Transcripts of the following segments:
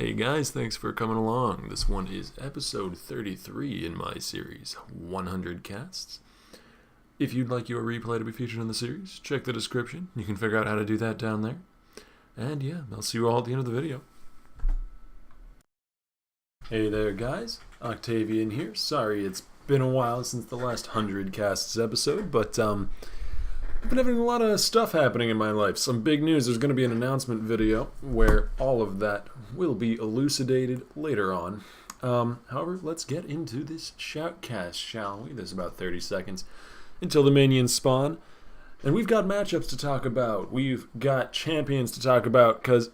Hey guys, thanks for coming along. This one is episode 33 in my series, 100 Casts. If you'd like your replay to be featured in the series, check the description. You can figure out how to do that down there. And yeah, I'll see you all at the end of the video. Hey there guys, Octavian here. Sorry it's been a while since the last 100 Casts episode, but I've been having a lot of stuff happening in my life. Some big news. There's going to be an announcement video where all of that will be elucidated later on. However, let's get into this shoutcast, shall we? There's about 30 seconds until the minions spawn. And we've got matchups to talk about. We've got champions to talk about because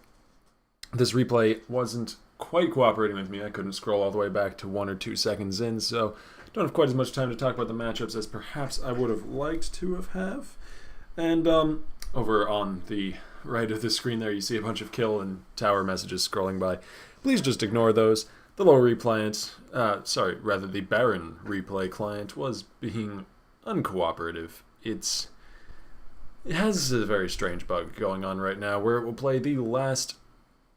this replay wasn't quite cooperating with me. I couldn't scroll all the way back to 1 or 2 seconds in, so don't have quite as much time to talk about the matchups as perhaps I would have liked to have. And over on the right of the screen there, you see a bunch of kill and tower messages scrolling by. Please just ignore those. The lower replant, the Baron replay client was being uncooperative. It has a very strange bug going on right now where it will play the last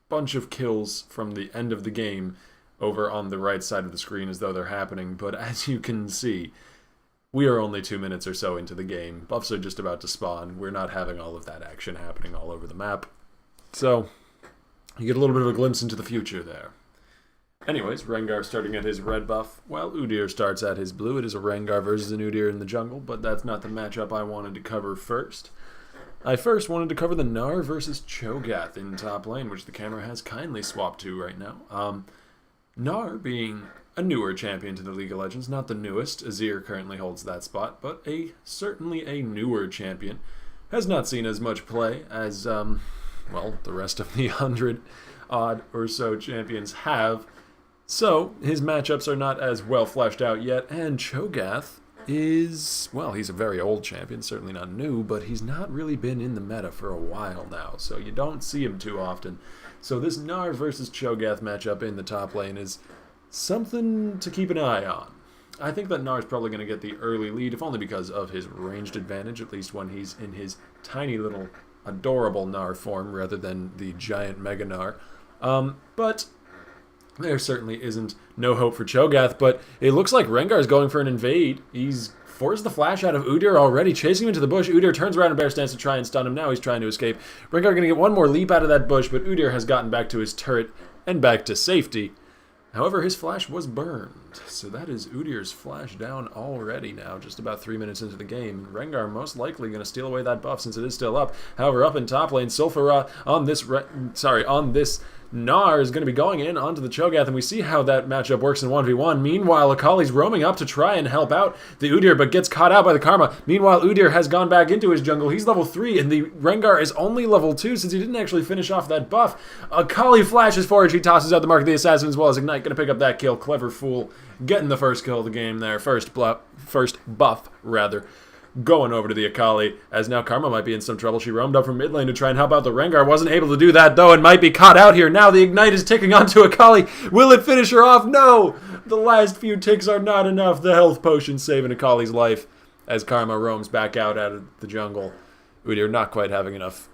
bunch of kills from the end of the game over on the right side of the screen as though they're happening, but as you can see, we are only 2 minutes or so into the game. Buffs are just about to spawn. We're not having all of that action happening all over the map. So, you get a little bit of a glimpse into the future there. Anyways, Rengar starting at his red buff, while Udyr starts at his blue. It is a Rengar versus an Udyr in the jungle, but that's not the matchup I wanted to cover first. I first wanted to cover the Gnar versus Cho'Gath in top lane, which the camera has kindly swapped to right now. Gnar being a newer champion to the League of Legends, not the newest. Azir currently holds that spot, but certainly a newer champion. Has not seen as much play as, the rest of the 100-odd or so champions have. So, his matchups are not as well fleshed out yet, and Cho'Gath is, he's a very old champion, certainly not new, but he's not really been in the meta for a while now, so you don't see him too often. So this Gnar versus Cho'Gath matchup in the top lane is something to keep an eye on. I think that Gnar is probably going to get the early lead, if only because of his ranged advantage, at least when he's in his tiny little adorable Gnar form rather than the giant Mega Gnar. But there certainly isn't no hope for Cho'Gath, but it looks like Rengar is going for an invade. He's forced the flash out of Udyr already, chasing him into the bush. Udyr turns around and bear stance to try and stun him. Now he's trying to escape. Rengar going to get one more leap out of that bush, but Udyr has gotten back to his turret and back to safety. However, his flash was burned, so that is Udyr's flash down already now, just about 3 minutes into the game. Rengar most likely going to steal away that buff since it is still up. However, up in top lane, Sulfura on this Gnar is going to be going in onto the Cho'Gath, and we see how that matchup works in 1v1. Meanwhile, Akali's roaming up to try and help out the Udyr, but gets caught out by the Karma. Meanwhile, Udyr has gone back into his jungle. He's level 3, and the Rengar is only level 2 since he didn't actually finish off that buff. Akali flashes forward. She tosses out the Mark of the Assassin as well as Ignite. Going to pick up that kill. Clever fool. Getting the first kill of the game there. First buff, rather. Going over to the Akali, as now Karma might be in some trouble. She roamed up from mid lane to try and help out the Rengar. Wasn't able to do that, though, and might be caught out here. Now the Ignite is ticking onto Akali. Will it finish her off? No! The last few ticks are not enough. The health potion saving Akali's life as Karma roams back out of the jungle. Udyr not quite having enough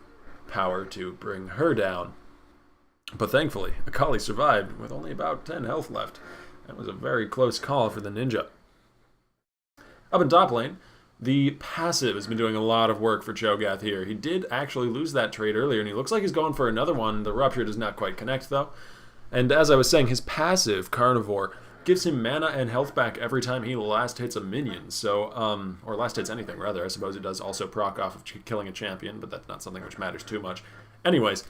power to bring her down. But thankfully, Akali survived with only about 10 health left. That was a very close call for the ninja. Up in top lane, the passive has been doing a lot of work for Cho'Gath here. He did actually lose that trade earlier, and he looks like he's going for another one. The Rupture does not quite connect, though. And as I was saying, his passive, Carnivore, gives him mana and health back every time he last hits a minion. So, or last hits anything, rather. I suppose it does also proc off of killing a champion, but that's not something which matters too much. Anyways,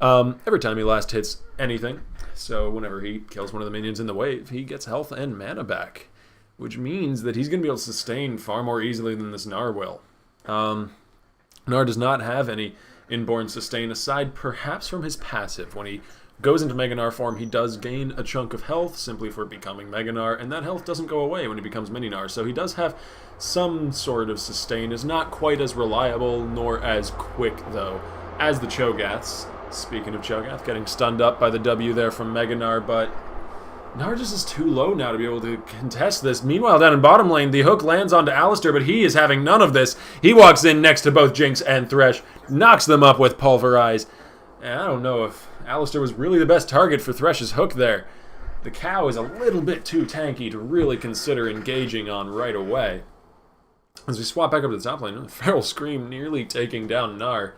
every time he last hits anything, so whenever he kills one of the minions in the wave, he gets health and mana back, which means that he's going to be able to sustain far more easily than this Gnar will. Gnar does not have any inborn sustain, aside perhaps from his passive. When he goes into Mega Gnar form, he does gain a chunk of health simply for becoming Mega Gnar, and that health doesn't go away when he becomes Mini Gnar, so he does have some sort of sustain. Is not quite as reliable nor as quick, though, as the Cho'Gaths. Speaking of Cho'Gath, getting stunned up by the W there from Mega Gnar, but Gnar just is too low now to be able to contest this. Meanwhile, down in bottom lane, the hook lands onto Alistar, but he is having none of this. He walks in next to both Jinx and Thresh, knocks them up with Pulverize. And I don't know if Alistair was really the best target for Thresh's hook there. The cow is a little bit too tanky to really consider engaging on right away. As we swap back up to the top lane, Feral Scream nearly taking down Gnar.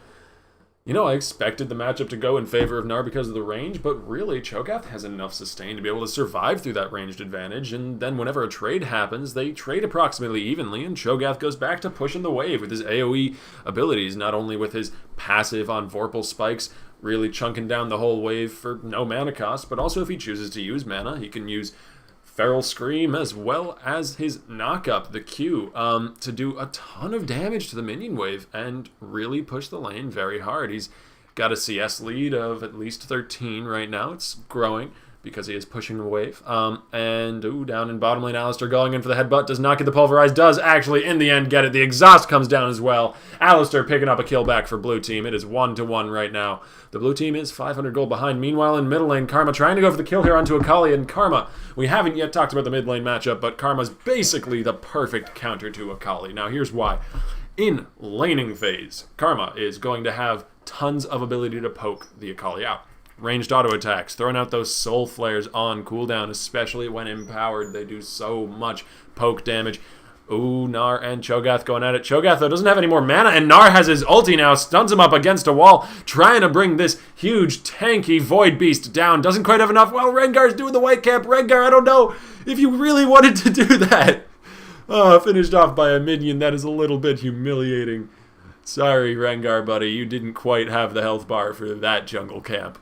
You know, I expected the matchup to go in favor of Gnar because of the range, but really, Cho'Gath has enough sustain to be able to survive through that ranged advantage, and then whenever a trade happens, they trade approximately evenly, and Cho'Gath goes back to pushing the wave with his AoE abilities, not only with his passive on Vorpal Spikes, really chunking down the whole wave for no mana cost, but also if he chooses to use mana, he can use Feral Scream as well as his knock-up, the Q, to do a ton of damage to the minion wave and really push the lane very hard. He's got a CS lead of at least 13 right now. It's growing because he is pushing the wave. Down in bottom lane, Alistair going in for the headbutt. Does not get the pulverize. Does actually, in the end, get it. The exhaust comes down as well. Alistair picking up a kill back for blue team. It is 1-1 right now. The blue team is 500 gold behind. Meanwhile, in middle lane, Karma trying to go for the kill here onto Akali. And Karma, we haven't yet talked about the mid lane matchup, but Karma's basically the perfect counter to Akali. Now, here's why. In laning phase, Karma is going to have tons of ability to poke the Akali out. Ranged auto attacks, throwing out those soul flares on cooldown, especially when empowered. They do so much poke damage. Ooh, Gnar and Cho'Gath going at it. Cho'Gath, though, doesn't have any more mana, and Gnar has his ulti now, stuns him up against a wall, trying to bring this huge, tanky Void Beast down. Doesn't quite have enough. Well, Rengar's doing the white cap. Rengar, I don't know if you really wanted to do that. Finished off by a minion. That is a little bit humiliating. Sorry, Rengar, buddy. You didn't quite have the health bar for that jungle camp.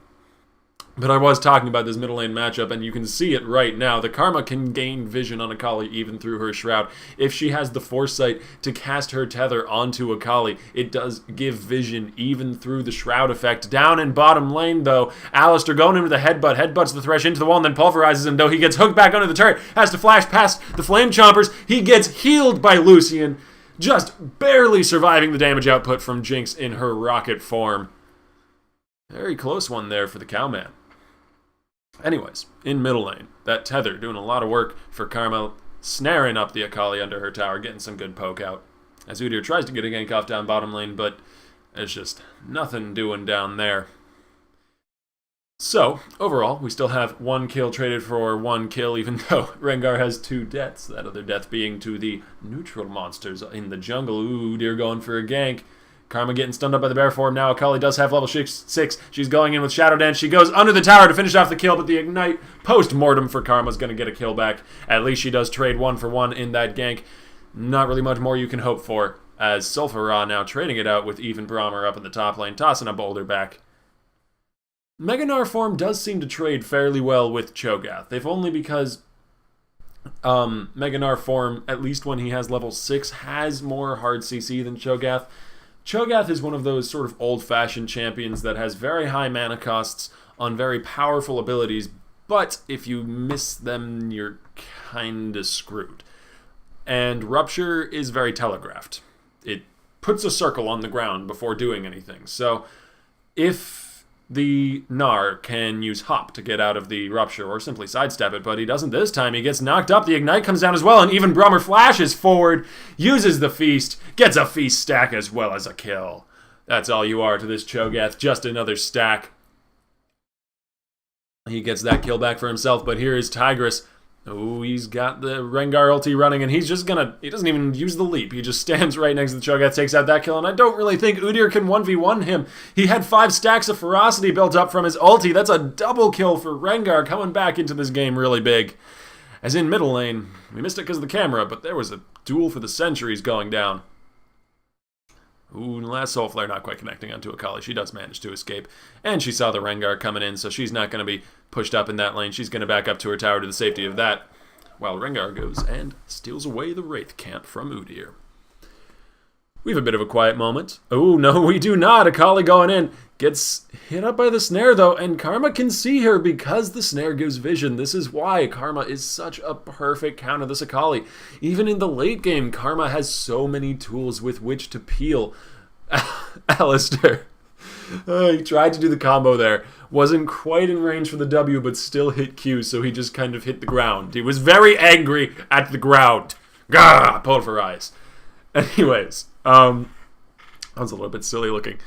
But I was talking about this middle lane matchup, and you can see it right now. The Karma can gain vision on Akali even through her Shroud. If she has the foresight to cast her tether onto Akali, it does give vision even through the Shroud effect. Down in bottom lane, though, Alistair going into the headbutt. Headbutts the Thresh into the wall and then pulverizes him, though he gets hooked back under the turret. Has to flash past the Flame Chompers. He gets healed by Lucian, just barely surviving the damage output from Jinx in her rocket form. Very close one there for the Cowman. Anyways, in middle lane, that tether doing a lot of work for Karma, snaring up the Akali under her tower, getting some good poke out. As Udyr tries to get a gank off down bottom lane, but there's just nothing doing down there. So, overall, we still have 1 kill traded for 1 kill, even though Rengar has 2 deaths. That other death being to the neutral monsters in the jungle. Ooh, Udyr going for a gank. Karma getting stunned up by the bear form. Now Akali does have level 6. She's going in with Shadow Dance. She goes under the tower to finish off the kill, but the Ignite post-mortem for Karma's going to get a kill back. At least she does trade 1 for 1 in that gank. Not really much more you can hope for, as Sulfur now trading it out with Even Brahmer up in the top lane, tossing a boulder back. Mega Gnar form does seem to trade fairly well with Cho'Gath, if only because Mega Gnar form, at least when he has level 6, has more hard CC than Cho'Gath. Cho'Gath is one of those sort of old-fashioned champions that has very high mana costs on very powerful abilities, but if you miss them, you're kinda screwed. And Rupture is very telegraphed. It puts a circle on the ground before doing anything. So if the Gnar can use Hop to get out of the Rupture or simply sidestep it, but he doesn't this time. He gets knocked up, the Ignite comes down as well, and even Brummer flashes forward, uses the Feast, gets a Feast stack as well as a kill. That's all you are to this Cho'Gath, just another stack. He gets that kill back for himself, but here is Tigris. Oh, he's got the Rengar ulti running, and he's just gonna... He doesn't even use the leap. He just stands right next to the Cho'Gath, takes out that kill, and I don't really think Udyr can 1v1 him. He had 5 stacks of ferocity built up from his ulti. That's a double kill for Rengar, coming back into this game really big. As in middle lane, we missed it because of the camera, but there was a duel for the centuries going down. Ooh, last Soul Flare not quite connecting onto Akali. She does manage to escape. And she saw the Rengar coming in, so she's not going to be pushed up in that lane. She's going to back up to her tower to the safety of that, while Rengar goes and steals away the Wraith camp from Udyr. We have a bit of a quiet moment. Oh, no, we do not. Akali going in. Gets hit up by the snare, though, and Karma can see her because the snare gives vision. This is why Karma is such a perfect counter to this Akali. Even in the late game, Karma has so many tools with which to peel Alistair. He tried to do the combo there. Wasn't quite in range for the W, but still hit Q, so he just kind of hit the ground. He was very angry at the ground. Gah! Pulverize. Anyways, that was a little bit silly looking.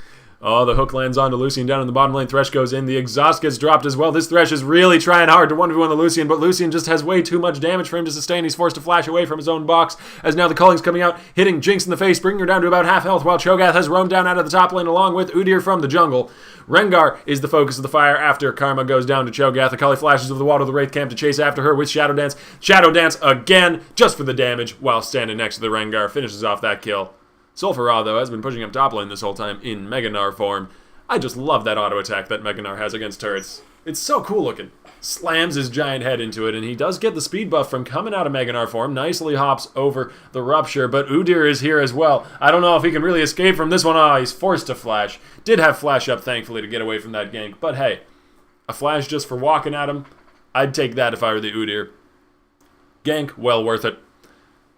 Oh, the hook lands onto Lucian down in the bottom lane. Thresh goes in. The exhaust gets dropped as well. This Thresh is really trying hard to 1v1 the Lucian, but Lucian just has way too much damage for him to sustain. He's forced to flash away from his own box, as now the Culling's coming out, hitting Jinx in the face, bringing her down to about half health, while Cho'Gath has roamed down out of the top lane along with Udyr from the jungle. Rengar is the focus of the fire after Karma goes down to Cho'Gath. Akali flashes over the wall to the Wraith camp to chase after her with Shadow Dance. Shadow Dance again, just for the damage, while standing next to the Rengar. Finishes off that kill. Sulfur Ra, though, has been pushing up top lane this whole time in Mega Gnar form. I just love that auto attack that Mega Gnar has against turrets. It's so cool looking. Slams his giant head into it, and he does get the speed buff from coming out of Mega Gnar form. Nicely hops over the Rupture, but Udyr is here as well. I don't know if he can really escape from this one. Ah, he's forced to flash. Did have flash up, thankfully, to get away from that gank. But hey, a flash just for walking at him, I'd take that if I were the Udyr. Gank, well worth it.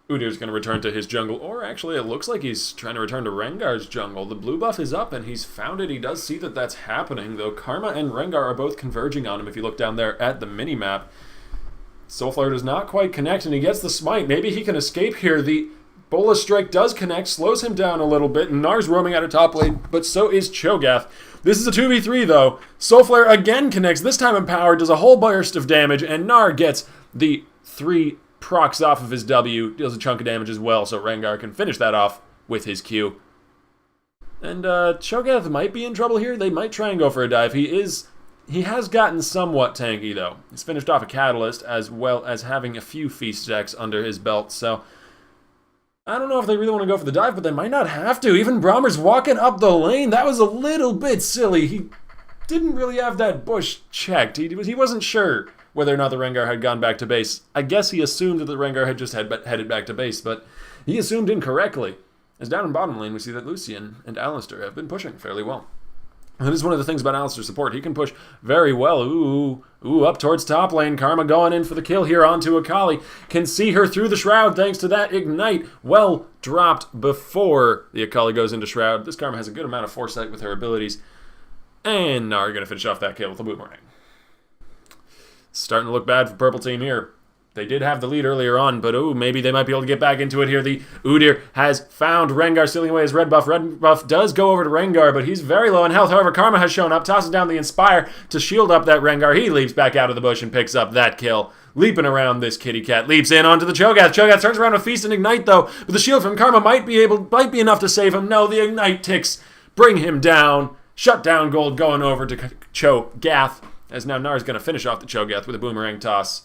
Udyr's going to return to his jungle, or actually it looks like he's trying to return to Rengar's jungle. The blue buff is up and he's found it. He does see that that's happening, though Karma and Rengar are both converging on him if you look down there at the mini-map. Soulflare does not quite connect and he gets the smite. Maybe he can escape here. The Bola Strike does connect, slows him down a little bit, and Gnar's roaming out of top lane, but so is Cho'Gath. This is a 2v3 though. Soulflare again connects, this time empowered, does a whole burst of damage, and Gnar gets the 3 procs off of his W, deals a chunk of damage as well, so Rengar can finish that off with his Q. And Cho'Gath might be in trouble here. They might try and go for a dive. He has gotten somewhat tanky, though. He's finished off a Catalyst, as well as having a few Feast decks under his belt, so I don't know if they really want to go for the dive, but they might not have to. Even Brommer's walking up the lane. That was a little bit silly. He didn't really have that bush checked. He wasn't sure whether or not the Rengar had gone back to base. I guess he assumed that the Rengar had just headed back to base, but he assumed incorrectly. As down in bottom lane, we see that Lucian and Alistar have been pushing fairly well. That is one of the things about Alistar's support. He can push very well. Ooh, up towards top lane. Karma going in for the kill here onto Akali. Can see her through the Shroud thanks to that Ignite. Well dropped before the Akali goes into Shroud. This Karma has a good amount of foresight with her abilities. And now we're going to finish off that kill with a Boomerang. Starting to look bad for purple team here. They did have the lead earlier on, but maybe they might be able to get back into it here. The Udyr has found Rengar stealing away his red buff. Red buff does go over to Rengar, but he's very low in health. However, Karma has shown up, tosses down the Inspire to shield up that Rengar. He leaps back out of the bush and picks up that kill. Leaping around this kitty cat, leaps in onto the Cho'Gath. Cho'Gath turns around with Feast and Ignite, though, but the shield from Karma might be enough to save him. No, the Ignite ticks, bring him down. Shut down gold going over to Cho'Gath, as now Gnar's going to finish off the Cho'Gath with a Boomerang toss.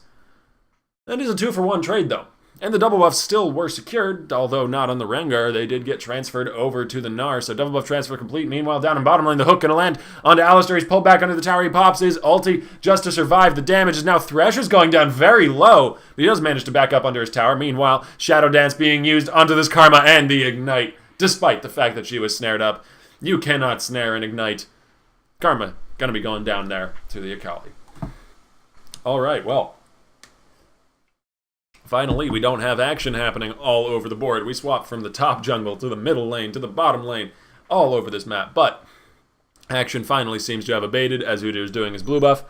That is a 2-for-1 trade, though. And the double buffs still were secured, although not on the Rengar. They did get transferred over to the Gnar, so double buff transfer complete. Meanwhile, down in bottom lane, the hook going to land onto Alistar. He's pulled back under the tower. He pops his ulti just to survive. The damage is now Thresh is going down very low, but he does manage to back up under his tower. Meanwhile, Shadow Dance being used onto this Karma and the Ignite, despite the fact that she was snared up. You cannot snare and Ignite. Karma going to be going down there to the Akali. All right, well, finally, we don't have action happening all over the board. We swap from the top jungle to the middle lane to the bottom lane, all over this map. But action finally seems to have abated as Udyr is doing his blue buff.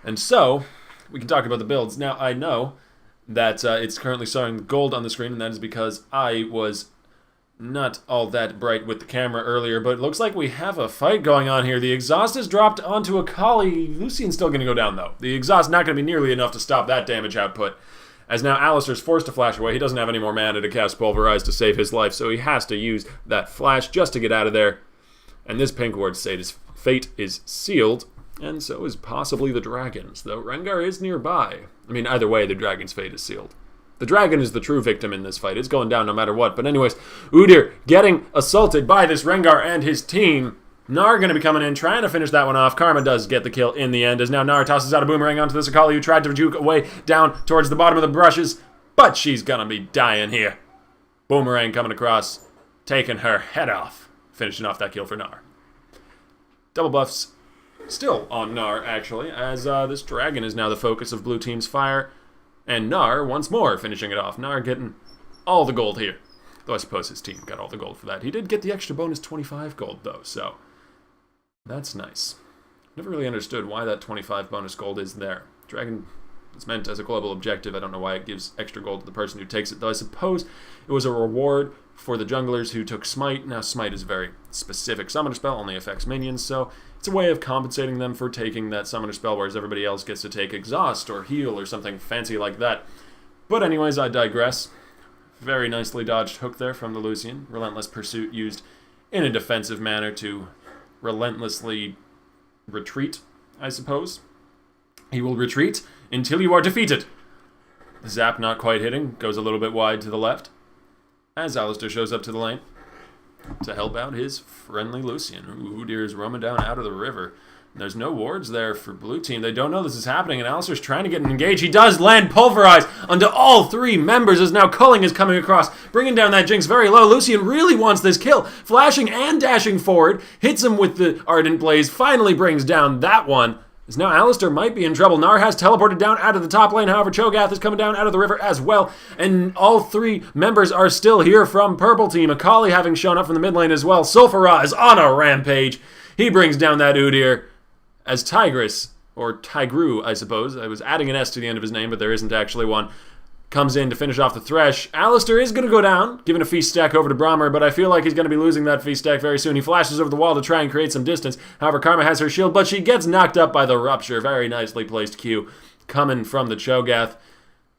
And so, we can talk about the builds. Now, I know that it's currently showing gold on the screen, and that is because I was not all that bright with the camera earlier, but it looks like we have a fight going on here. The exhaust is dropped onto Akali. Lucian's still going to go down, though. The exhaust not going to be nearly enough to stop that damage output. As now Alistar's forced to flash away. He doesn't have any more mana to cast Pulverize to save his life, so he has to use that flash just to get out of there. And this Pink Ward's fate is sealed, and so is possibly the dragon's, though Rengar is nearby. I mean, either way, the dragon's fate is sealed. The dragon is the true victim in this fight. It's going down no matter what. But anyways, Udyr getting assaulted by this Rengar and his team. Gnar going to be coming in, trying to finish that one off. Karma does get the kill in the end, as now Gnar tosses out a Boomerang onto this Akali, who tried to juke away down towards the bottom of the brushes, but she's going to be dying here. Boomerang coming across, taking her head off, finishing off that kill for Gnar. Double buffs still on Gnar, actually, as this dragon is now the focus of blue team's fire, and Gnar once more finishing it off. Gnar getting all the gold here, though I suppose his team got all the gold for that. He did get the extra bonus 25 gold, though, so that's nice. Never really understood why that 25 bonus gold is there. Dragon is meant as a global objective. I don't know why it gives extra gold to the person who takes it, though I suppose it was a reward for the junglers who took Smite. Now, Smite is a very specific summoner spell, only affects minions, so it's a way of compensating them for taking that summoner spell, whereas everybody else gets to take Exhaust or Heal or something fancy like that. But anyways, I digress. Very nicely dodged hook there from the Lucian. Relentless Pursuit used in a defensive manner to relentlessly retreat, I suppose. He will retreat until you are defeated. Zap not quite hitting, goes a little bit wide to the left, as Alistar shows up to the lane to help out his friendly Lucian. Udyr is roaming down out of the river. There's no wards there for blue team. They don't know this is happening, and Alistar's trying to get engaged. He does land Pulverize onto all three members as now Culling is coming across, bringing down that Jinx very low. Lucian really wants this kill, flashing and dashing forward, hits him with the Ardent Blaze, finally brings down that one. As now Alistar might be in trouble. Gnar has teleported down out of the top lane, however Cho'Gath is coming down out of the river as well, and all three members are still here from purple team. Akali having shown up from the mid lane as well. Sulfura is on a rampage. He brings down that Udyr. As Tigris, or Tigru, I suppose, I was adding an S to the end of his name, but there isn't actually one, comes in to finish off the Thresh. Alistar is going to go down, giving a feast stack over to Brahmer, but I feel like he's going to be losing that feast stack very soon. He flashes over the wall to try and create some distance. However, Karma has her shield, but she gets knocked up by the Rupture. Very nicely placed Q coming from the Cho'Gath.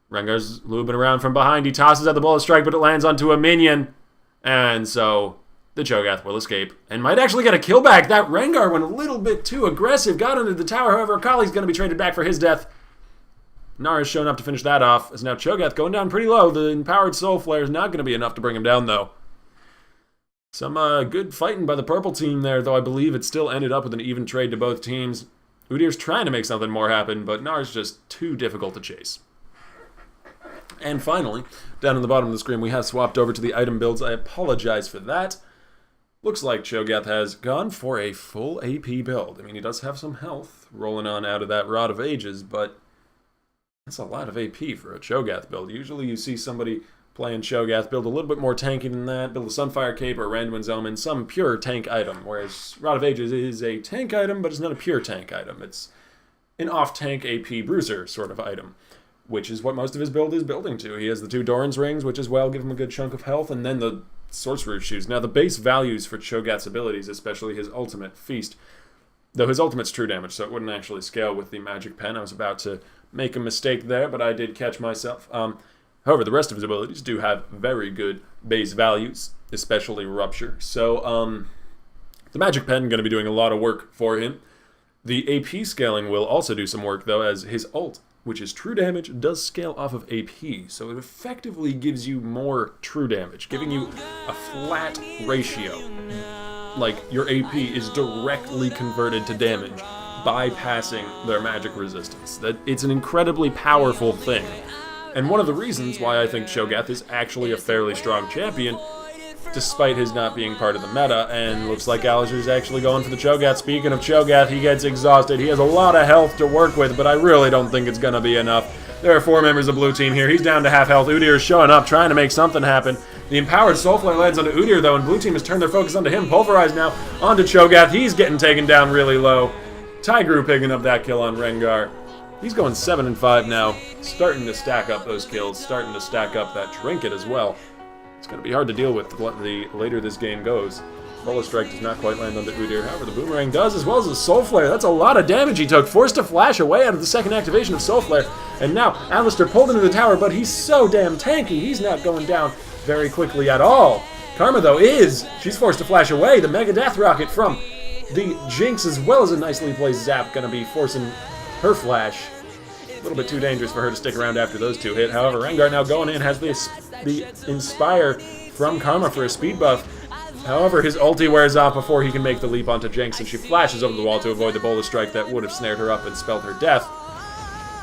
Rengar's looping around from behind. He tosses out the Bullet Strike, but it lands onto a minion. And so the Cho'Gath will escape and might actually get a kill back. That Rengar went a little bit too aggressive, got under the tower. However, Akali's going to be traded back for his death. Gnar has shown up to finish that off. As now Cho'Gath going down pretty low. The Empowered Soul Flare is not going to be enough to bring him down, though. Some good fighting by the purple team there, though I believe it still ended up with an even trade to both teams. Udyr's trying to make something more happen, but Gnar's just too difficult to chase. And finally, down on the bottom of the screen, we have swapped over to the item builds. I apologize for that. Looks like Cho'Gath has gone for a full AP build. I mean, he does have some health rolling on out of that Rod of Ages, but that's a lot of AP for a Cho'Gath build. Usually you see somebody playing Cho'Gath build a little bit more tanky than that, build a Sunfire Cape or Randuin's Omen, some pure tank item, whereas Rod of Ages is a tank item, but it's not a pure tank item. It's an off-tank AP bruiser sort of item, which is what most of his build is building to. He has the 2 Doran's Rings, which as well give him a good chunk of health, and then the Sorcerer's Shoes. Now, the base values for Cho'Gath's abilities, especially his ultimate, Feast, though his ultimate's true damage, so it wouldn't actually scale with the Magic Pen. I was about to make a mistake there, but I did catch myself. However, the rest of his abilities do have very good base values, especially Rupture. So, the Magic Pen going to be doing a lot of work for him. The AP scaling will also do some work, though, as his ult, which is true damage, does scale off of AP, so it effectively gives you more true damage, giving you a flat ratio. Like, your AP is directly converted to damage, bypassing their magic resistance. That it's an incredibly powerful thing. And one of the reasons why I think Cho'Gath is actually a fairly strong champion, despite his not being part of the meta, and looks like Alistar's actually going for the Cho'Gath. Speaking of Cho'Gath, he gets exhausted. He has a lot of health to work with, but I really don't think it's going to be enough. There are 4 members of blue team here. He's down to half health. Udyr is showing up, trying to make something happen. The Empowered Soul Flare lands onto Udyr, though, and blue team has turned their focus onto him. Pulverized now onto Cho'Gath. He's getting taken down really low. Tigru picking up that kill on Rengar. He's going 7-5 now, starting to stack up those kills, starting to stack up that trinket as well. It's going to be hard to deal with the later this game goes. Bullet Strike does not quite land onto Udyr, however the Boomerang does, as well as the Soul Flare. That's a lot of damage he took, forced to flash away out of the second activation of Soul Flare. And now Alistar pulled into the tower, but he's so damn tanky, he's not going down very quickly at all. Karma, though, is. She's forced to flash away. The Mega Death Rocket from the Jinx, as well as a nicely placed Zap, going to be forcing her flash. A little bit too dangerous for her to stick around after those 2 hit. However, Rengar now going in has the Inspire from Karma for a speed buff. However, his ulti wears off before he can make the leap onto Jinx, and she flashes over the wall to avoid the Boulder Strike that would have snared her up and spelled her death.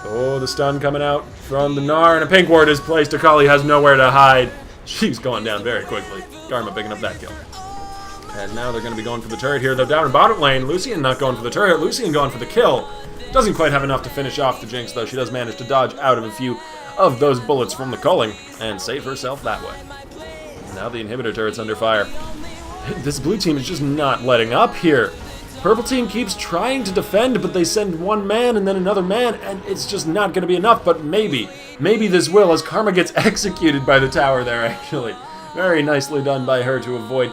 Oh, the stun coming out from the Gnar, and a pink ward is placed. Akali has nowhere to hide. She's going down very quickly. Karma picking up that kill. And now they're going to be going for the turret here, though down in bottom lane, Lucian not going for the turret, Lucian going for the kill. Doesn't quite have enough to finish off the Jinx, though. She does manage to dodge out of a few of those bullets from the culling and save herself that way. Now the inhibitor turret's under fire. This blue team is just not letting up here. Purple team keeps trying to defend, but they send 1 man and then another man, and it's just not going to be enough, but maybe this will, as Karma gets executed by the tower there, actually. Very nicely done by her to avoid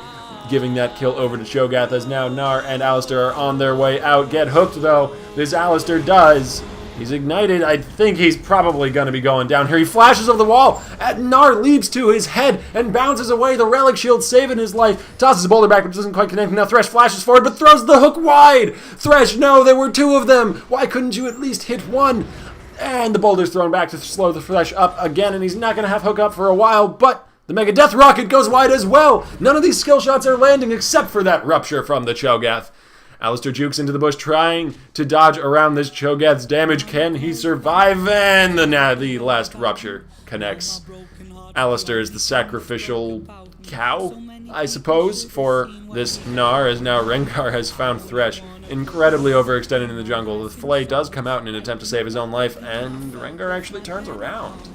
giving that kill over to Cho'Gath, as now Gnar and Alistair are on their way out. Get hooked, though. This Alistair does. He's ignited. I think he's probably going to be going down here. He flashes over the wall. Gnar leaps to his head and bounces away. The relic shield saving his life. Tosses the boulder back, but doesn't quite connect. Now Thresh flashes forward, but throws the hook wide. Thresh, no, there were two of them. Why couldn't you at least hit one? And the boulder's thrown back to slow the Thresh up again, and he's not going to have hook up for a while, but the Mega Death Rocket goes wide as well. None of these skill shots are landing except for that rupture from the Cho'Gath. Alistair jukes into the bush, trying to dodge around this Cho'Gath's damage. Can he survive? And the last rupture connects. Alistair is the sacrificial cow, I suppose, for this Gnar, as now Rengar has found Thresh incredibly overextended in the jungle. The Flay does come out in an attempt to save his own life, and Rengar actually turns around.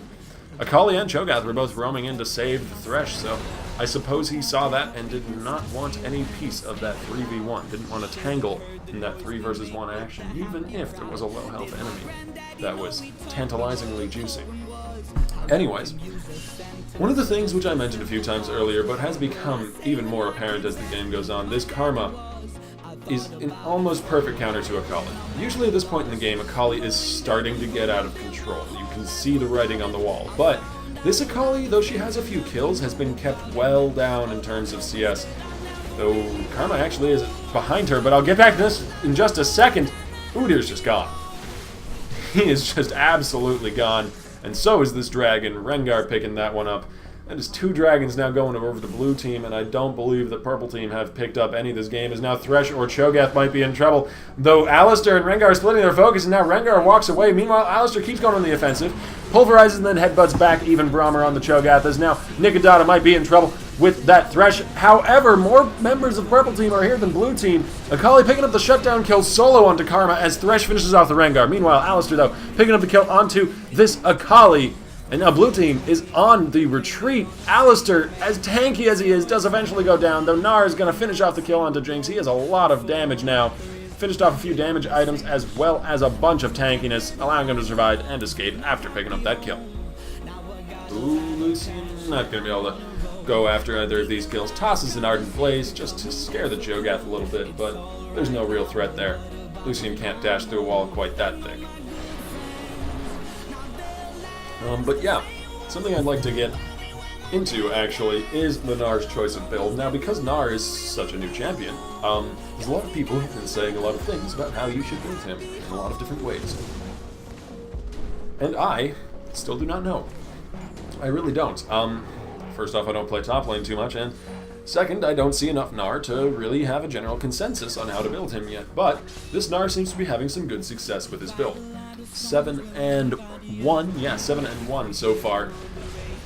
Akali and Cho'Gath were both roaming in to save the Thresh, so I suppose he saw that and did not want any piece of that 3v1. Didn't want to tangle in that 3 versus 1 action, even if there was a low health enemy that was tantalizingly juicy. Anyways, one of the things which I mentioned a few times earlier, but has become even more apparent as the game goes on, this Karma is an almost perfect counter to Akali. Usually at this point in the game, Akali is starting to get out of control. You can see the writing on the wall, but this Akali, though she has a few kills, has been kept well down in terms of CS. Though Karma actually is behind her, but I'll get back to this in just a second. Udyr's just gone. He is just absolutely gone, and so is this dragon. Rengar picking that one up. That is 2 dragons now going over to blue team, and I don't believe the purple team have picked up any of this game, as now Thresh or Cho'Gath might be in trouble. Though Alistair and Rengar are splitting their focus, and now Rengar walks away. Meanwhile, Alistair keeps going on the offensive, pulverizes and then headbutts back even Brahmer on the Cho'Gath, as now Nikodata might be in trouble with that Thresh. However, more members of purple team are here than blue team. Akali picking up the shutdown kill solo onto Karma as Thresh finishes off the Rengar. Meanwhile, Alistair, though, picking up the kill onto this Akali. And now blue team is on the retreat. Alistair, as tanky as he is, does eventually go down, though Gnar is going to finish off the kill onto Jinx. He has a lot of damage now. Finished off a few damage items as well as a bunch of tankiness, allowing him to survive and escape after picking up that kill. Ooh, Lucian not going to be able to go after either of these kills. Tosses an Ardent Blaze just to scare the Cho'Gath a little bit, but there's no real threat there. Lucian can't dash through a wall quite that thick. But yeah, something I'd like to get into, actually, is the Gnar's choice of build. Now, because Gnar is such a new champion, there's a lot of people who've been saying a lot of things about how you should build him in a lot of different ways. And I still do not know. I really don't. First off, I don't play top lane too much, and second, I don't see enough Gnar to really have a general consensus on how to build him yet. But this Gnar seems to be having some good success with his build. 7-1, yeah, 7-1 so far.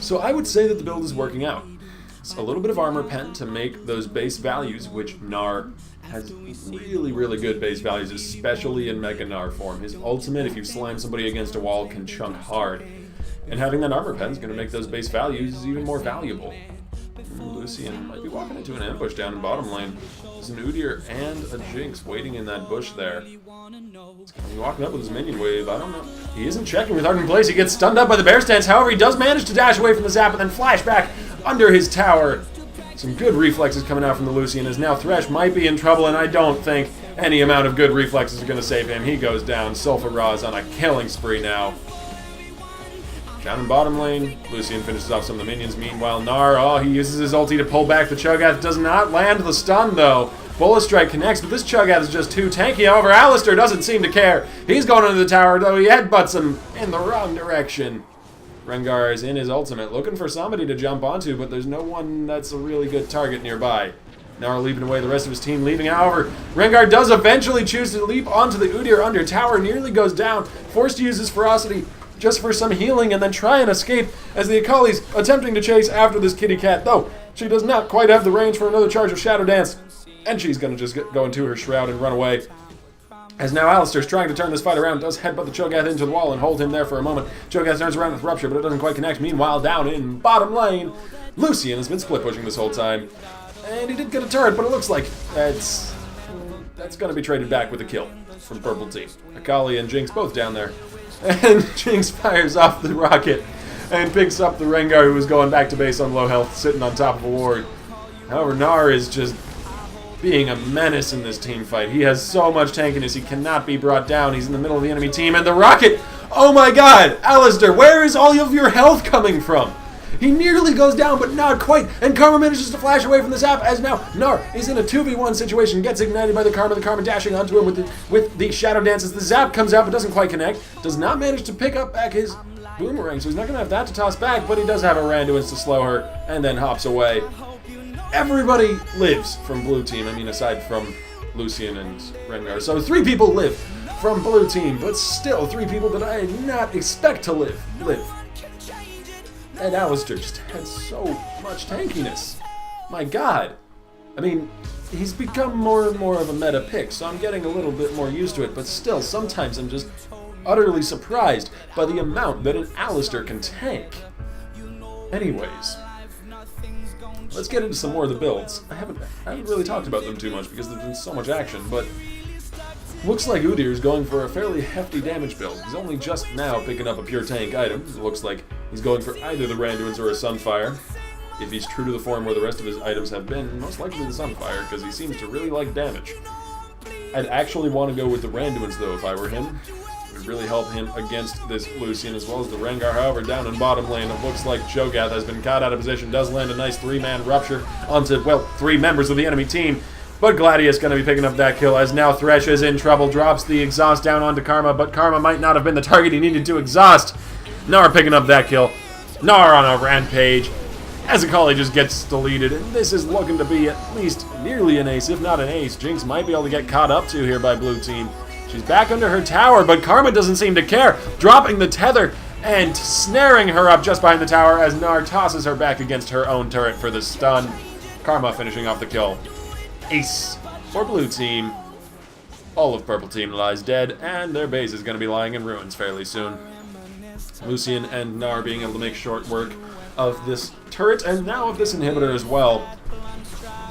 So I would say that the build is working out. It's a little bit of armor pen to make those base values, which Gnar has really, really good base values, especially in Mega Gnar form. His ultimate, if you slam somebody against a wall, can chunk hard. And having that armor pen is going to make those base values even more valuable. Lucian might be walking into an ambush down in bottom lane. There's an Udyr and a Jinx waiting in that bush there. He's going to be walking up with his minion wave. I don't know. He isn't checking with Ardent Blaze. He gets stunned up by the bear stance. However, he does manage to dash away from the zap and then flash back under his tower. Some good reflexes coming out from the Lucian, as now Thresh might be in trouble, and I don't think any amount of good reflexes are going to save him. He goes down. Sulfur Ra is on a killing spree now. Down in bottom lane, Lucian finishes off some of the minions. Meanwhile, Gnar, he uses his ulti to pull back the Cho'Gath. Does not land the stun, though. Bullet Strike connects, but this Cho'Gath is just too tanky. However, Alistair doesn't seem to care. He's going into the tower, though he headbutts him in the wrong direction. Rengar is in his ultimate, looking for somebody to jump onto, but there's no one that's a really good target nearby. Gnar leaping away, the rest of his team leaving. However, Rengar does eventually choose to leap onto the Udyr under tower, nearly goes down, forced to use his ferocity just for some healing and then try and escape as the Akali's attempting to chase after this kitty cat, though she does not quite have the range for another charge of Shadow Dance, and she's going to just go into her shroud and run away. As now Alistair's trying to turn this fight around, does headbutt the Cho'Gath into the wall and hold him there for a moment. Cho'Gath turns around with Rupture, but it doesn't quite connect. Meanwhile, down in bottom lane, Lucian has been split pushing this whole time, and he did get a turret, but it looks like that's going to be traded back with a kill from purple team. Akali and Jinx both down there. And Jinx fires off the rocket and picks up the Rengar, who was going back to base on low health, sitting on top of a ward. However, Gnar is just being a menace in this team fight. He has so much tankiness, he cannot be brought down. He's in the middle of the enemy team, and the rocket! Oh my god! Alistair, where is all of your health coming from? He nearly goes down, but not quite, and Karma manages to flash away from the zap, as now Gnar is in a 2v1 situation, gets ignited by the Karma dashing onto him with the Shadow Dance as the zap comes out, but doesn't quite connect, does not manage to pick up back his boomerang, so he's not going to have that to toss back, but he does have a Randuin's to slow her, and then hops away. Everybody lives from blue team, aside from Lucian and Rengar, so 3 people live from blue team, but still 3 people that I did not expect to live. And Alistair just had so much tankiness. My god. He's become more and more of a meta pick, so I'm getting a little bit more used to it, but still, sometimes I'm just utterly surprised by the amount that an Alistair can tank. Anyways, let's get into some more of the builds. I haven't really talked about them too much because there's been so much action, but looks like Udyr is going for a fairly hefty damage build. He's only just now picking up a pure tank item. It looks like he's going for either the Randuin's or a Sunfire. If he's true to the form where the rest of his items have been, most likely the Sunfire, because he seems to really like damage. I'd actually want to go with the Randuin's, though, if I were him. It would really help him against this Lucian, as well as the Rengar. However, down in bottom lane, it looks like Cho'Gath has been caught out of position, does land a nice 3-man rupture onto, 3 members of the enemy team. But Gladius going to be picking up that kill, as now Thresh is in trouble, drops the exhaust down onto Karma, but Karma might not have been the target he needed to exhaust. Gnar picking up that kill. Gnar on a rampage, as Akali just gets deleted, and this is looking to be at least nearly an ace, if not an ace. Jinx might be able to get caught up to here by blue team. She's back under her tower, but Karma doesn't seem to care, dropping the tether and snaring her up just behind the tower as Gnar tosses her back against her own turret for the stun. Karma finishing off the kill. Ace for blue team. All of purple team lies dead, and their base is going to be lying in ruins fairly soon. Lucian and Gnar being able to make short work of this turret, and now of this inhibitor as well.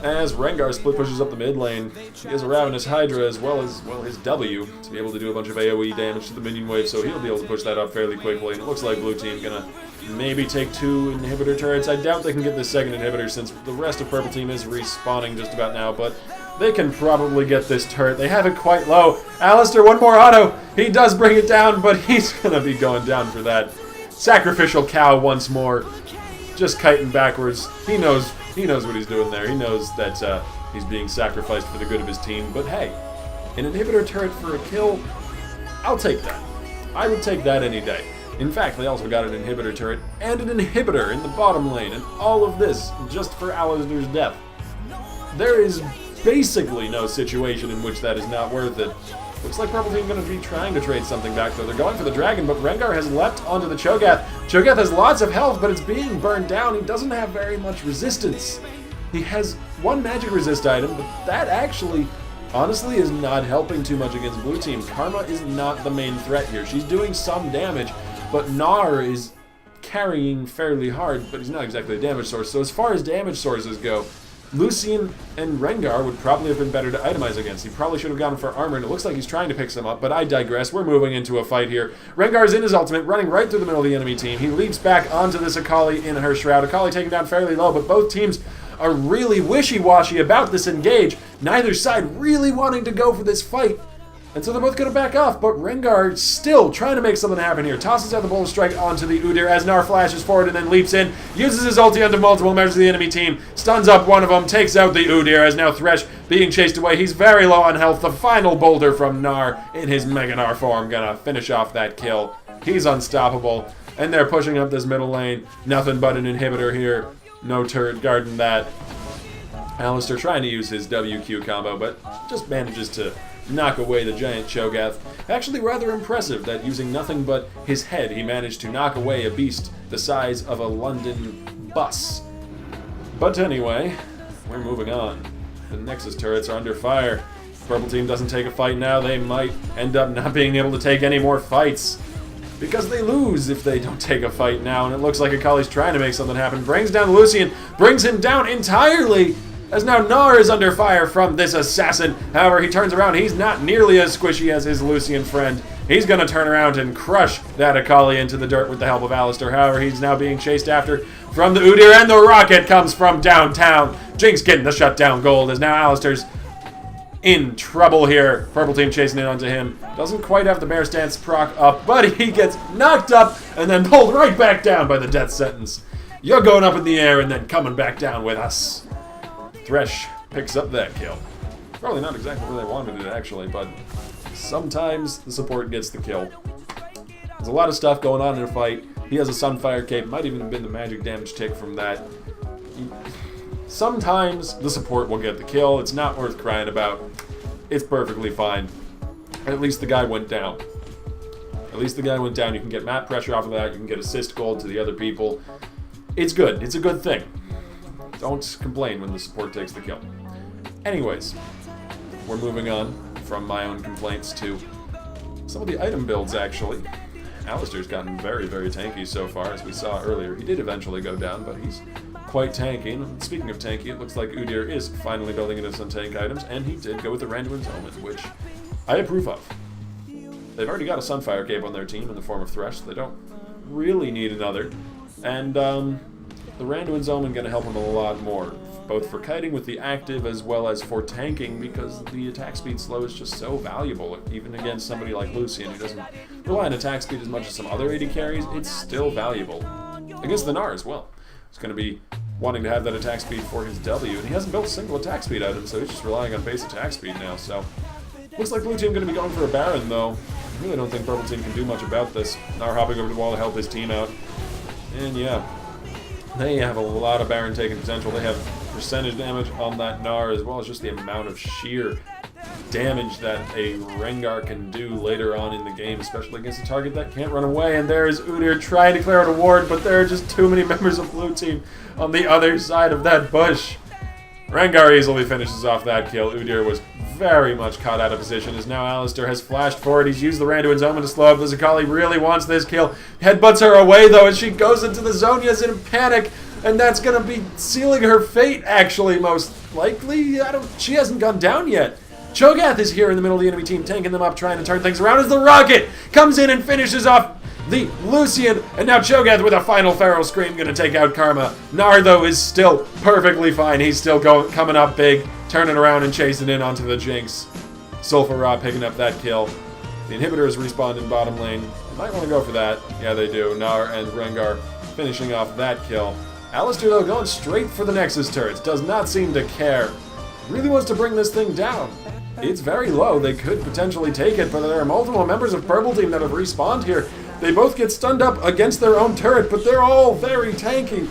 As Rengar split pushes up the mid lane, he has a Ravenous Hydra as well as, his W to be able to do a bunch of AoE damage to the minion wave, so he'll be able to push that up fairly quickly, and it looks like blue team gonna maybe take 2 inhibitor turrets. I doubt they can get this second inhibitor since the rest of purple team is respawning just about now, but they can probably get this turret. They have it quite low. Alistair, one more auto. He does bring it down, but he's gonna be going down for that. Sacrificial cow once more. Just kiting backwards. He knows what he's doing there. He knows that he's being sacrificed for the good of his team. But hey, an inhibitor turret for a kill, I'll take that. I would take that any day. In fact, they also got an inhibitor turret and an inhibitor in the bottom lane, and all of this just for Alistair's death. There is basically no situation in which that is not worth it. Looks like purple team going to be trying to trade something back, though. They're going for the dragon, but Rengar has leapt onto the Cho'Gath. Cho'Gath has lots of health, but it's being burned down. He doesn't have very much resistance. He has 1 magic resist item, but that actually, honestly, is not helping too much against blue team. Karma is not the main threat here. She's doing some damage, but Gnar is carrying fairly hard, but he's not exactly a damage source. So as far as damage sources go, Lucian and Rengar would probably have been better to itemize against. He probably should have gone for armor, and it looks like he's trying to pick some up, but I digress. We're moving into a fight here. Rengar's in his ultimate, running right through the middle of the enemy team. He leaps back onto this Akali in her shroud. Akali taken down fairly low, but both teams are really wishy-washy about this engage. Neither side really wanting to go for this fight. And so they're both going to back off, but Rengar still trying to make something happen here. Tosses out the Bolt Strike onto the Udyr as Gnar flashes forward and then leaps in. Uses his ulti onto multiple members of the enemy team. Stuns up one of them, takes out the Udyr as now Thresh being chased away. He's very low on health. The final boulder from Gnar in his Mega Gnar form. Gonna finish off that kill. He's unstoppable. And they're pushing up this middle lane. Nothing but an inhibitor here. No turret guarding that. Alistair trying to use his WQ combo, but just manages to knock away the giant Cho'Gath. Actually rather impressive that using nothing but his head, he managed to knock away a beast the size of a London bus. But anyway, we're moving on. The Nexus turrets are under fire. Purple team doesn't take a fight now, they might end up not being able to take any more fights. Because they lose if they don't take a fight now, and it looks like Akali's trying to make something happen. Brings down Lucian, brings him down entirely, as now Gnar is under fire from this assassin. However, he turns around. He's not nearly as squishy as his Lucian friend. He's going to turn around and crush that Akali into the dirt with the help of Alistar. However, he's now being chased after from the Udyr, and the rocket comes from downtown. Jinx getting the shutdown gold as now Alistar's in trouble here. Purple team chasing in onto him. Doesn't quite have the Bear Stance proc up, but he gets knocked up and then pulled right back down by the death sentence. You're going up in the air and then coming back down with us. Thresh picks up that kill. Probably not exactly where they wanted it, actually, but sometimes the support gets the kill. There's a lot of stuff going on in a fight. He has a Sunfire cape. Might even have been the magic damage tick from that. Sometimes the support will get the kill. It's not worth crying about. It's perfectly fine. At least the guy went down. At least the guy went down. You can get map pressure off of that. You can get assist gold to the other people. It's good. It's a good thing. Don't complain when the support takes the kill. Anyways, we're moving on from my own complaints to some of the item builds, actually. Alistar's gotten very, very tanky so far, as we saw earlier. He did eventually go down, but he's quite tanky. And speaking of tanky, it looks like Udyr is finally building into some tank items, and he did go with the Randuin's Omen, which I approve of. They've already got a Sunfire cape on their team in the form of Thresh, so they don't really need another. And the Randuin's Omen going to help him a lot more, both for kiting with the active as well as for tanking, because the attack speed slow is just so valuable. Even against somebody like Lucian, who doesn't rely on attack speed as much as some other AD carries, it's still valuable. Against the Gnar as well. He's going to be wanting to have that attack speed for his W, and he hasn't built a single attack speed item, so he's just relying on base attack speed now. So looks like Blue Team going to be going for a Baron, though. I really don't think Purple Team can do much about this. Gnar hopping over the wall to help his team out. And yeah, they have a lot of Baron taking potential. They have percentage damage on that Gnar, as well as just the amount of sheer damage that a Rengar can do later on in the game, especially against a target that can't run away. And there is Udyr trying to clear out a ward, but there are just too many members of Blue Team on the other side of that bush. Rengar easily finishes off that kill. Udyr was very much caught out of position, as now Alistar has flashed forward. He's used the Randuin's Omen to slow up. The Zakali really wants this kill. Headbutts her away, though, as she goes into the Zhonya's in panic, and that's going to be sealing her fate, actually, most likely. She hasn't gone down yet. Cho'Gath is here in the middle of the enemy team, tanking them up, trying to turn things around as the rocket comes in and finishes off the Lucian, and now Cho'Gath with a final Feral Scream going to take out Karma. Gnar, though, is still perfectly fine. He's still coming up big, turning around and chasing in onto the Jinx. Sulfur Ra picking up that kill. The inhibitors respawned in bottom lane. They might want to go for that. Yeah, they do. Gnar and Rengar finishing off that kill. Alistar, though, going straight for the Nexus turrets. Does not seem to care. Really wants to bring this thing down. It's very low. They could potentially take it, but there are multiple members of Purple Team that have respawned here. They both get stunned up against their own turret, but they're all very tanky.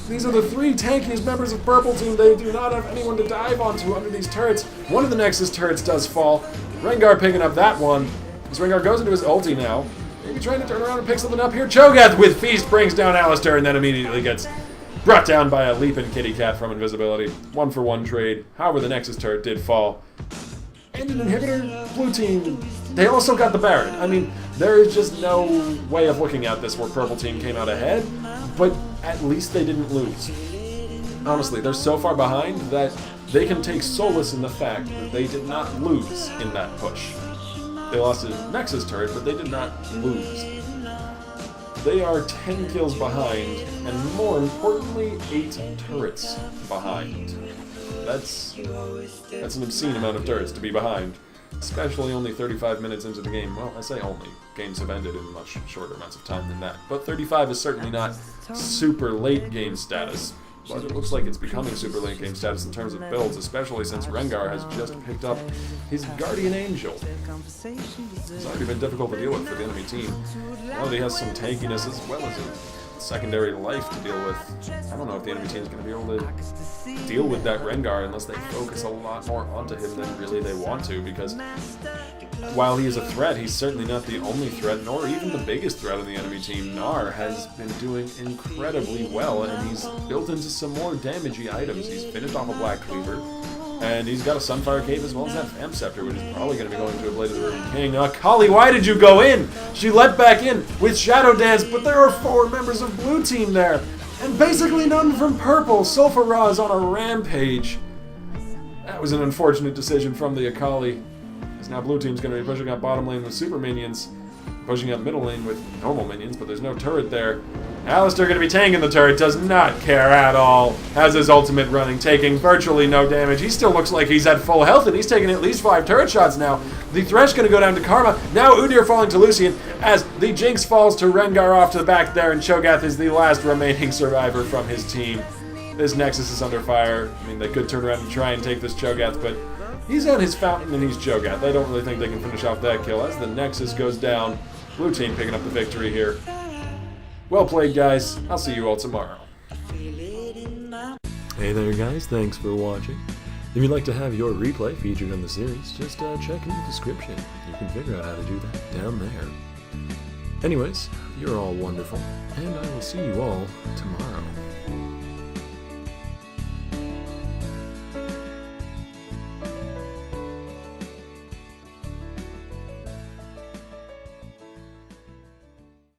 These are the three tankiest members of Purple Team. They do not have anyone to dive onto under these turrets. One of the Nexus turrets does fall. Rengar picking up that one. As Rengar goes into his ulti now. Maybe trying to turn around and pick something up here. Cho'Gath with Feast brings down Alistar and then immediately gets brought down by a leaping kitty cat from invisibility. 1-for-1 trade. However, the Nexus turret did fall. And an inhibitor, Blue Team, they also got the Baron. I mean, there is just no way of looking at this where Purple Team came out ahead, but at least they didn't lose. Honestly, they're so far behind that they can take solace in the fact that they did not lose in that push. They lost a Nexus turret, but they did not lose. They are 10 kills behind, and more importantly, 8 turrets behind. That's an obscene amount of turrets to be behind, especially only 35 minutes into the game. Well, I say only. Games have ended in much shorter amounts of time than that. But 35 is certainly not super late game status. But it looks like it's becoming super late game status in terms of builds, especially since Rengar has just picked up his Guardian Angel. It's already been difficult to deal with for the enemy team. Well, he has some tankiness as well as a secondary life to deal with. I don't know if the enemy team is going to be able to deal with that Rengar unless they focus a lot more onto him than really they want to, because while he is a threat, he's certainly not the only threat, nor even the biggest threat on the enemy team. Gnar has been doing incredibly well, and he's built into some more damagey items. He's finished off a Black Cleaver, and he's got a Sunfire Cape as well as that Fam Scepter, which is probably going to be going to a Blade of the Ruined King. Akali, why did you go in? She let back in with Shadow Dance, but there are 4 members of Blue Team there, and basically none from Purple. Sulfur Ra is on a rampage. That was an unfortunate decision from the Akali. Because now blue team's going to be pushing up bottom lane with super minions, pushing up middle lane with normal minions, but there's no turret there. Alistair going to be tanking the turret, does not care at all. Has his ultimate running, taking virtually no damage. He still looks like he's at full health, and he's taking at least 5 turret shots now. The Thresh going to go down to Karma. Now Udyr falling to Lucian, as the Jinx falls to Rengar off to the back there, and Cho'Gath is the last remaining survivor from his team. This Nexus is under fire. I mean, they could turn around and try and take this Cho'Gath, but he's on his fountain and he's Cho'Gath. I don't really think they can finish off that kill as the Nexus goes down. Blue team picking up the victory here. Well played, guys. I'll see you all tomorrow. Hey there, guys. Thanks for watching. If you'd like to have your replay featured in the series, just check in the description. You can figure out how to do that down there. Anyways, you're all wonderful, and I will see you all tomorrow.